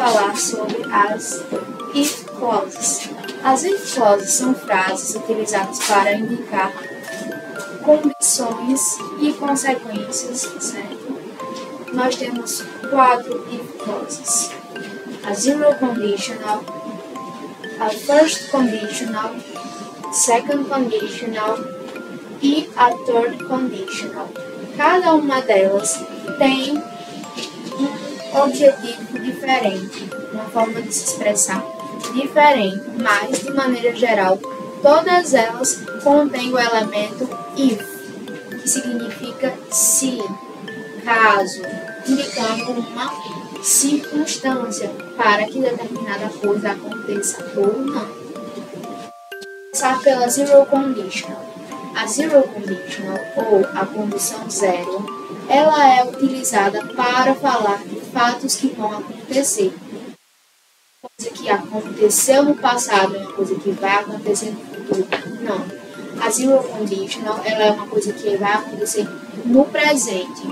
falar sobre as if clauses. As if clauses são frases utilizadas para indicar condições e consequências, certo? Nós temos 4 if clauses: a zero conditional, a first conditional, second conditional e a third conditional. Cada uma delas tem um objetivo diferente, uma forma de se expressar diferente, mas, de maneira geral, todas elas contêm o elemento if, que significa se, caso, indicando uma circunstância para que determinada coisa aconteça ou não. Começar pela zero conditional. A zero conditional, ou a condição zero, ela é utilizada para falar de fatos que vão acontecer. Coisa que aconteceu no passado é uma coisa que vai acontecer no futuro. Não. A zero conditional, ela é uma coisa que vai acontecer no presente.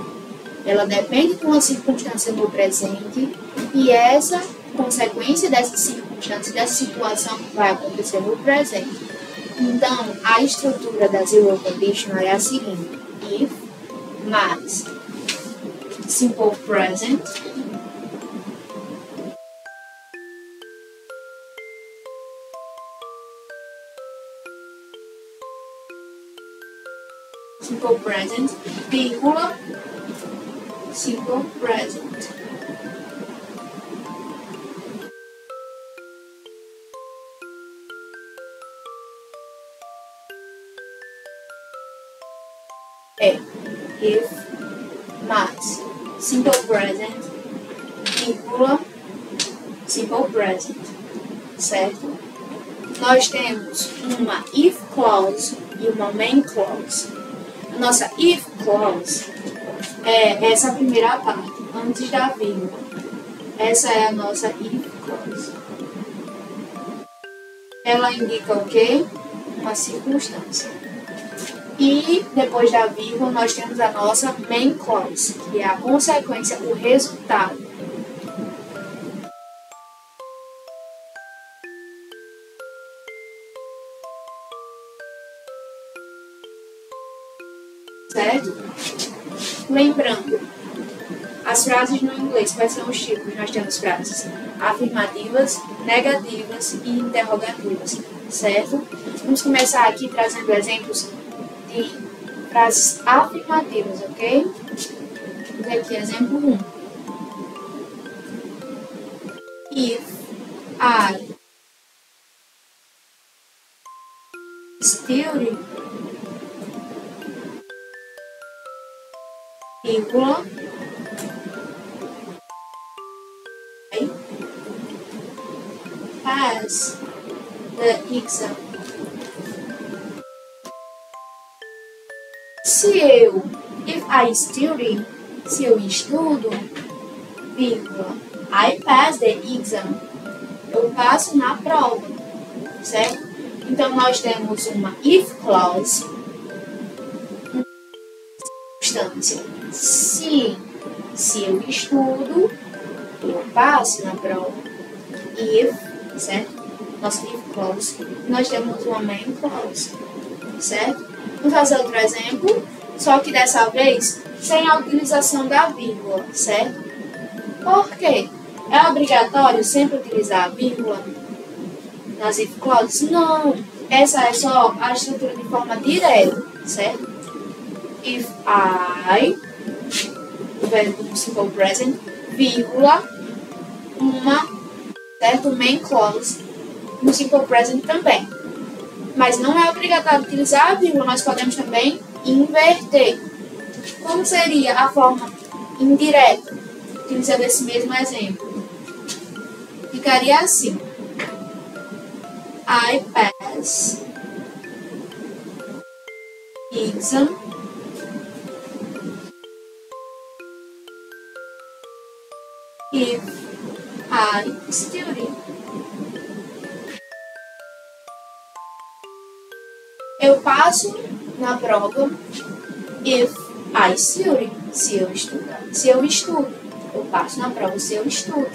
Ela depende de uma circunstância no presente e essa consequência dessa circunstância, dessa situação vai acontecer no presente. Então, a estrutura da zero conditional é a seguinte: if mais simple present vírgula simple present. É if mais simple present, vírgula, simple present, certo? Nós temos uma if clause e uma main clause. A nossa if clause é essa primeira parte, antes da vírgula. Essa é a nossa if clause. Ela indica o quê? Uma circunstância. E depois da vírgula nós temos a nossa main clause, que é a consequência, o resultado. Certo? Lembrando, as frases no inglês, quais são os tipos? Nós temos frases afirmativas, negativas e interrogativas, certo? Vamos começar aqui trazendo exemplos de frases afirmativas, ok? Vamos aqui, exemplo 1. If I study, vírgula, I pass the exam. If I study, se eu estudo, vírgula, I pass the exam, eu passo na prova, certo? Então, nós temos uma if clause, uma circunstância, se eu estudo, eu passo na prova, if, certo? Nossa if clause. Nós temos uma main clause, certo? Vamos fazer outro exemplo, só que dessa vez sem a utilização da vírgula, certo? Por quê? É obrigatório sempre utilizar a vírgula nas if clauses? Não. Essa é só a estrutura de forma direta, certo? If I, o verbo simple present, vírgula, uma, certo? Main clause, no simple present também. Mas não é obrigatório utilizar a vírgula, nós podemos também inverter. Como seria a forma indireta, utilizando esse mesmo exemplo? Ficaria assim: I pass exam if I study. Eu passo na prova if I study, se eu estudo. Eu passo na prova se eu estudo.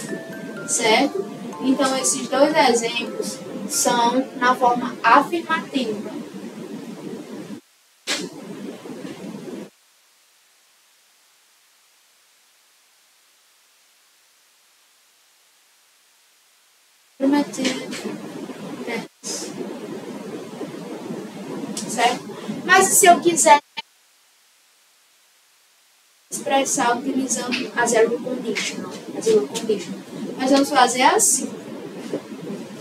certo? Então, esses dois exemplos são na forma afirmativa. Certo? Mas se eu quiser expressar utilizando a zero conditional, nós vamos fazer assim.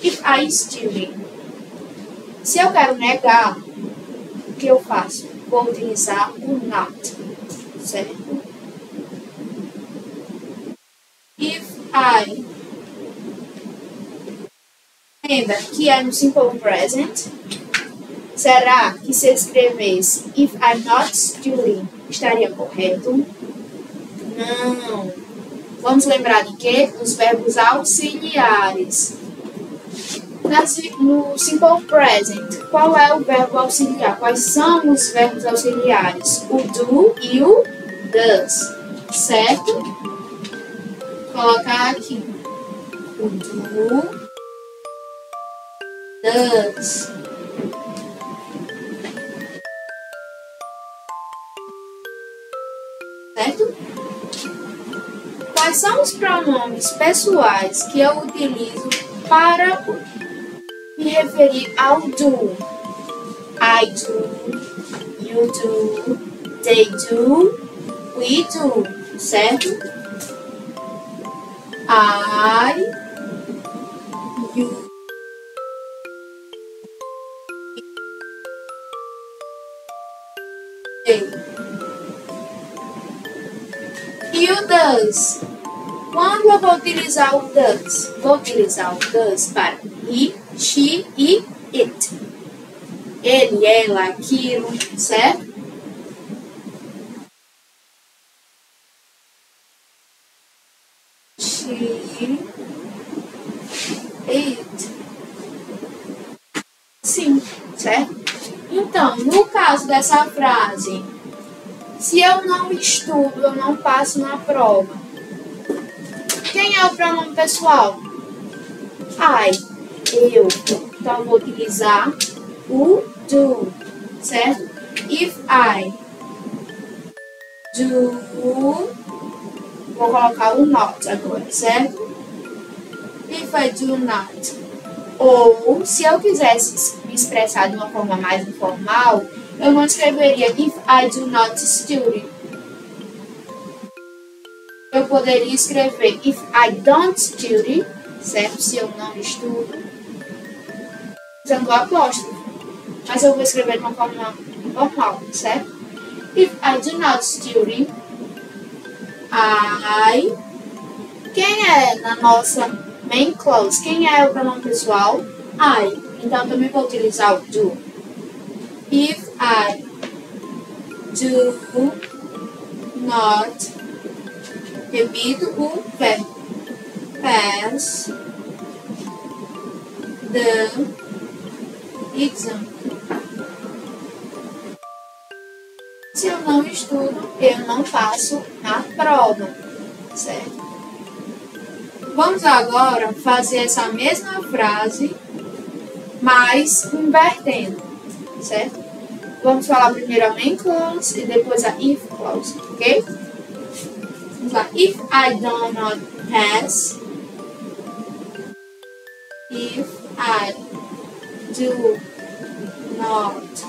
If I stealing. Se eu quero negar, o que eu faço? Vou utilizar o not, certo? If I, lembra que é no simple present. Será que se eu escrevesse if I'm not stealing, estaria correto? Não. Vamos lembrar de quê? Dos verbos auxiliares. No simple present, qual é o verbo auxiliar? Quais são os verbos auxiliares? O do e o does, certo? Vou colocar aqui. O do, does. Certo? Quais são os pronomes pessoais que eu utilizo para me referir ao do? I do, you do, they do, we do, certo? I, you, they. E o does? Quando eu vou utilizar o does? Vou utilizar o does para he, she e it. Ele, ela, aquilo, certo? She, it. Sim, certo? Então, no caso dessa frase, se eu não estudo, eu não passo na prova. Quem é o pronome pessoal? I, eu. Então, eu vou utilizar o do, certo? If I do, vou colocar o not agora, certo? If I do not. Ou, se eu quisesse me expressar de uma forma mais informal, eu não escreveria if I do not study. Eu poderia escrever if I don't study, certo? Se eu não estudo, usando o apóstrofo. Mas eu vou escrever de uma forma normal, certo? If I do not study, I. Quem é na nossa main clause? Quem é o pronome pessoal? I. Então, também vou utilizar o do. If I do not, repito o verbo, pass the exam. Se eu não estudo, eu não passo na prova, certo? Vamos agora fazer essa mesma frase, mas invertendo, certo? Vamos falar primeiro a main clause e depois a if clause, ok? Vamos lá. If I do not pass, if I do not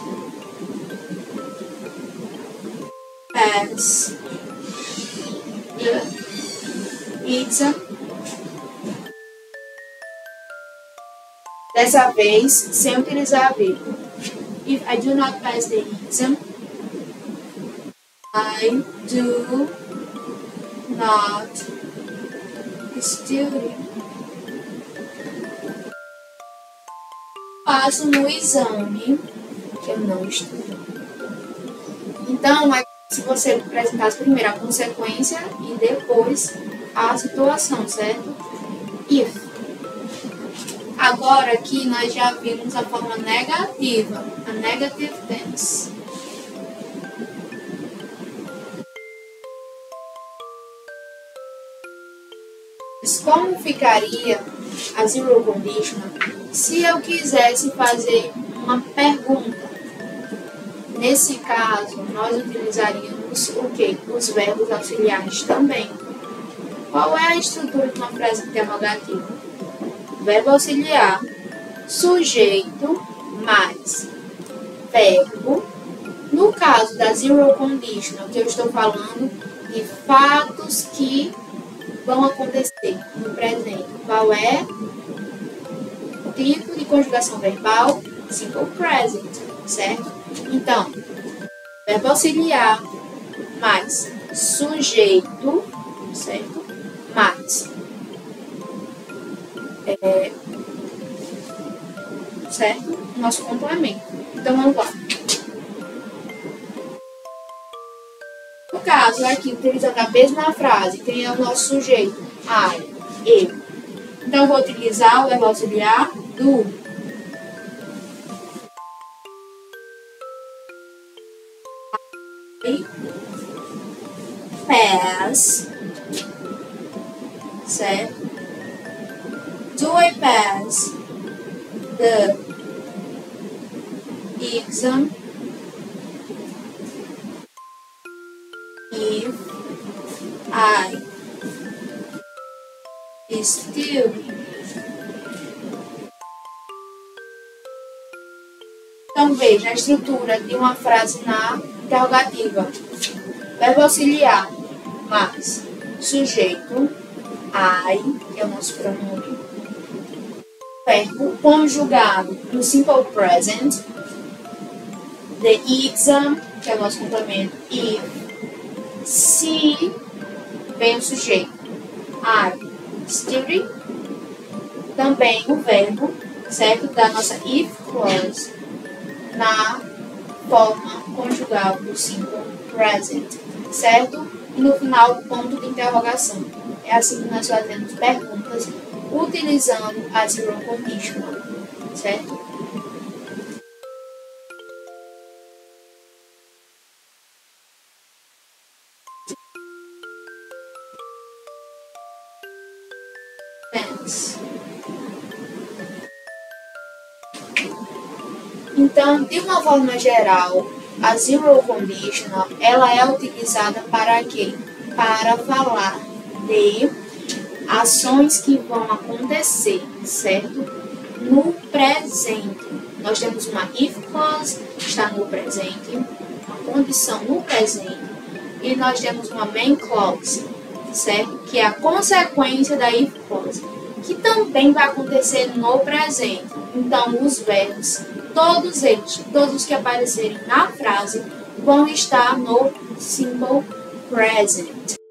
pass the exam. Dessa vez, sem utilizar a vírgula. If I do not pass the exam, I do not study. Passo no exame que eu não estudo. Então, se você apresentasse primeiro a consequência e depois a situação, certo? If. Agora aqui nós já vimos a forma negativa, a negative tense. como ficaria a zero conditional se eu quisesse fazer uma pergunta? Nesse caso, nós utilizaríamos o quê? Os verbos auxiliares também. Qual é a estrutura de uma frase interrogativa? Verbo auxiliar, sujeito mais verbo. No caso da zero conditional, que eu estou falando de fatos que vão acontecer no presente. Qual é o tipo de conjugação verbal? Simple present, certo? Então, verbo auxiliar mais sujeito, certo? Mais certo? Nosso complemento. Então, vamos lá. No caso, aqui, utilizando a mesma frase, quem é o nosso sujeito? Eu. Então, vou utilizar o verbo auxiliar do. I pass, certo? Do I pass the exam if I study? Então, veja a estrutura de uma frase na interrogativa. Verbo auxiliar mais sujeito, I, que é o nosso pronome. Verbo conjugado no simple present. The exam, que é o nosso complemento. If, se, vem o sujeito. I study. Também o verbo, certo? Da nossa if clause na forma conjugal do simple present, certo? E no final, o ponto de interrogação. É assim que nós fazemos perguntas utilizando a zero conditional, certo? Então, de uma forma geral, a zero conditional, ela é utilizada para quê? Para falar de ações que vão acontecer, certo? No presente. Nós temos uma if clause, que está no presente, uma condição no presente, e nós temos uma main clause, certo? Que é a consequência da if clause, que também vai acontecer no presente. Então, os verbos, todos eles, todos os que aparecerem na frase, vão estar no simple present.